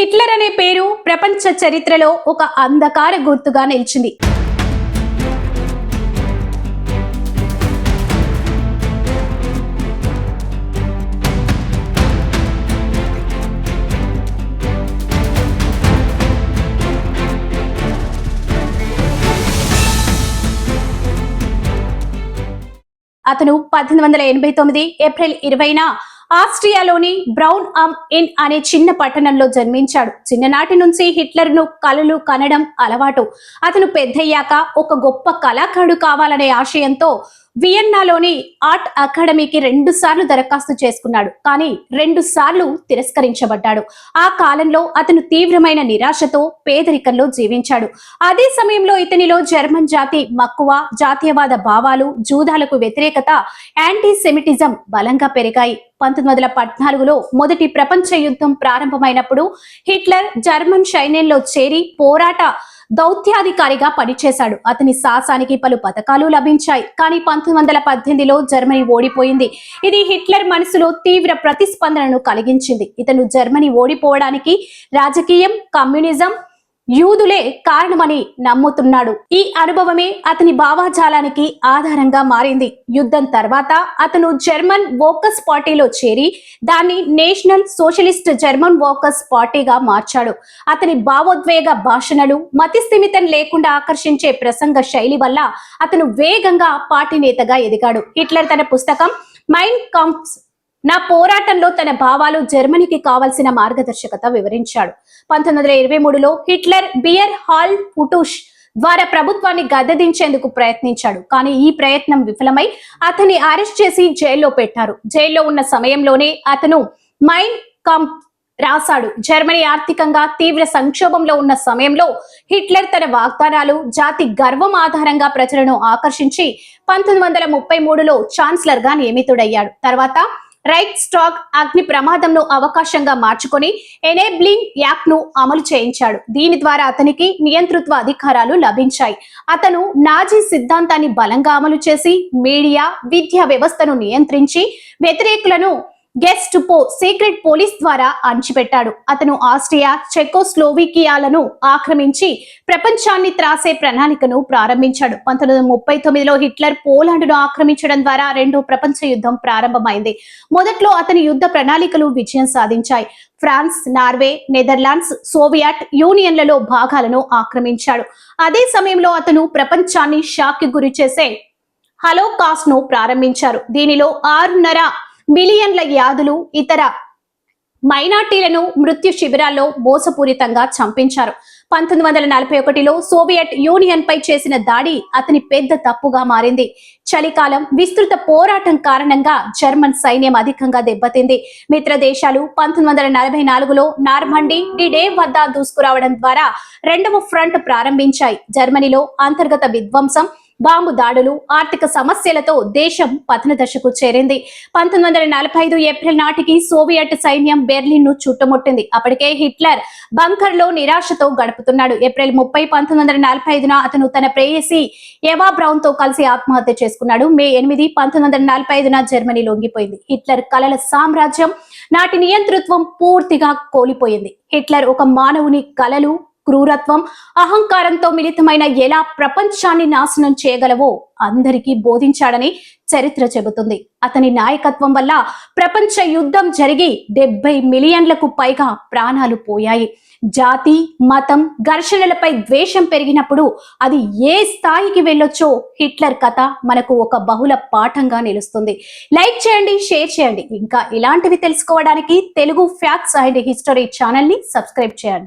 Hitler అనే పేరు ప్రపంచ చరిత్రలో ఒక అంధకార గుర్తుగా నిలిచింది. అతను 1889 ఏప్రిల్ 20న ఆస్ట్రియాలోని బ్రౌన్ అమ్ ఇన్ అనే చిన్న పట్టణంలో జన్మించాడు. చిన్ననాటి నుంచి హిట్లర్ ను కలలు కనడం అలవాటు. అతను పెద్దయ్యాక ఒక గొప్ప కళాకారుడు కావాలనే ఆశయంతో వియన్నాలోని ఆర్ట్ అకాడమీకి 2 సార్లు దరఖాస్తు చేసుకున్నాడు. కానీ 2 సార్లు తిరస్కరించబడ్డాడు. ఆ కాలంలో అతను తీవ్రమైన నిరాశతో పేదరికంలో జీవించాడు. అదే సమయంలో ఇతనిలో జర్మన్ జాతి మక్కువ, జాతీయవాద భావాలు, జూదాలకు వ్యతిరేకత, యాంటీ సెమిటిజం బలంగా పెరిగాయి. 1914లో మొదటి ప్రపంచ యుద్ధం ప్రారంభమైనప్పుడు హిట్లర్ జర్మన్ సైన్యంలో చేరి పోరాట దౌత్యాధికారిగా పనిచేశాడు. అతని సాహసానికి పలు పథకాలు లభించాయి. కానీ 1918లో జర్మనీ ఓడిపోయింది. ఇది హిట్లర్ మనసులో తీవ్ర ప్రతిస్పందనను కలిగించింది. ఇతను జర్మనీ ఓడిపోవడానికి రాజకీయం, కమ్యూనిజం, యూదులే కారణమని నమ్ముతున్నాడు. ఈ అనుభవమే అతని భావజాలానికి ఆధారంగా మారింది. యుద్ధం తర్వాత అతను జర్మన్ వర్కర్స్ పార్టీలో చేరి దాన్ని నేషనల్ సోషలిస్ట్ జర్మన్ వర్కర్స్ పార్టీగా మార్చాడు. అతని భావోద్వేగ భాషణలు, మతి స్థిమితం లేకుండా ఆకర్షించే ప్రసంగ శైలి వల్ల అతను వేగంగా పార్టీ నేతగా ఎదిగాడు. హిట్లర్ తన పుస్తకం మైన్ కాంప్ఫ్ నా పోరాటంలో తన భావాలు, జర్మనీకి కావలసిన మార్గదర్శకత వివరించాడు. 1923లో హిట్లర్ బియర్ హాల్ పుటుష్ ద్వారా ప్రభుత్వాన్ని గద్దెదించేందుకు ప్రయత్నించాడు. కానీ ఈ ప్రయత్నం విఫలమై అతన్ని అరెస్ట్ చేసి జైల్లో పెట్టారు. జైల్లో ఉన్న సమయంలోనే అతను మైన్ కాంప్ఫ్ రాశాడు. జర్మనీ ఆర్థికంగా తీవ్ర సంక్షోభంలో ఉన్న సమయంలో హిట్లర్ తన వాగ్దానాలు, జాతి గర్వం ఆధారంగా ప్రజలను ఆకర్షించి 1933లో ఛాన్సలర్ గా నియమితుడయ్యాడు. తర్వాత రైట్ స్టాక్ అగ్ని ప్రమాదంను అవకాశంగా మార్చుకొని ఎనేబ్లింగ్ యాక్ట్ ను అమలు చేయించాడు. దీని ద్వారా అతనికి నియంతృత్వ అధికారాలు లభించాయి. అతను నాజీ సిద్ధాంతాన్ని బలంగా అమలు చేసి మీడియా, విద్యా వ్యవస్థను నియంత్రించి వ్యతిరేకులను గెస్టుపో సీక్రెట్ పోలీస్ ద్వారా అణిచిపెట్టాడు. అతను ఆస్ట్రియా, చెకోస్లోవేకియాలను ఆక్రమించి ప్రపంచాన్ని త్రాసే ప్రణాళికను ప్రారంభించాడు. 1939లో హిట్లర్ పోలాండ్ను ఆక్రమించడం ద్వారా రెండో ప్రపంచ యుద్ధం ప్రారంభమైంది. మొదట్లో అతని యుద్ధ ప్రణాళికలు విజయం సాధించాయి. ఫ్రాన్స్, నార్వే, నెదర్లాండ్స్, సోవియట్ యూనియన్లలో భాగాలను ఆక్రమించాడు. అదే సమయంలో అతను ప్రపంచాన్ని షాక్ కి గురి చేసే హలోకాస్ట్ ను ప్రారంభించారు. దీనిలో 6.5 మిలియన్ల యాదులు, ఇతర మైనార్టీలను మృత్యు శిబిరాల్లో మోసపూరితంగా చంపించారు. 1941లో సోవియట్ యూనియన్ పై చేసిన దాడి అతని పెద్ద తప్పుగా మారింది. చలికాలం విస్తృత పోరాటం కారణంగా జర్మన్ సైన్యం అధికంగా దెబ్బతింది. మిత్ర దేశాలు 1944లో నార్మండీ డి వద్ద దూసుకురావడం ద్వారా రెండవ ఫ్రంట్ ప్రారంభించాయి. జర్మనీలో అంతర్గత విధ్వంసం, బాంబు దాడులు, ఆర్థిక సమస్యలతో దేశం పతన దశకు చేరింది. 1945 ఏప్రిల్ నాటికి సోవియట్ సైన్యం బెర్లిన్ ను చుట్టుముట్టింది. అప్పటికే హిట్లర్ బంకర్ లో నిరాశతో గడుపుతున్నాడు. ఏప్రిల్ 30, 1945న అతను తన ప్రేయసి ఎవా బ్రౌన్ తో కలిసి ఆత్మహత్య చేసుకున్నాడు. మే 8, 1945న జర్మనీ లొంగిపోయింది. హిట్లర్ కలల సామ్రాజ్యం నాటి నియంతృత్వం పూర్తిగా కోల్పోయింది. హిట్లర్ ఒక మానవుని కలలు, క్రూరత్వం, అహంకారంతో మిళితమైన ఎలా ప్రపంచాన్ని నాశనం చేయగలవో అందరికీ బోధించాడని చరిత్ర చెబుతుంది. అతని నాయకత్వం వల్ల ప్రపంచ యుద్ధం జరిగి 70 మిలియన్లకు పైగా ప్రాణాలు పోయాయి. జాతి, మతం, ఘర్షణలపై ద్వేషం పెరిగినప్పుడు అది ఏ స్థాయికి వెళ్ళొచ్చో హిట్లర్ కథ మనకు ఒక బహుళ పాఠంగా నిలుస్తుంది. లైక్ చేయండి, షేర్ చేయండి. ఇంకా ఇలాంటివి తెలుసుకోవడానికి Telugu facts and history channel ని సబ్స్క్రైబ్ చేయండి.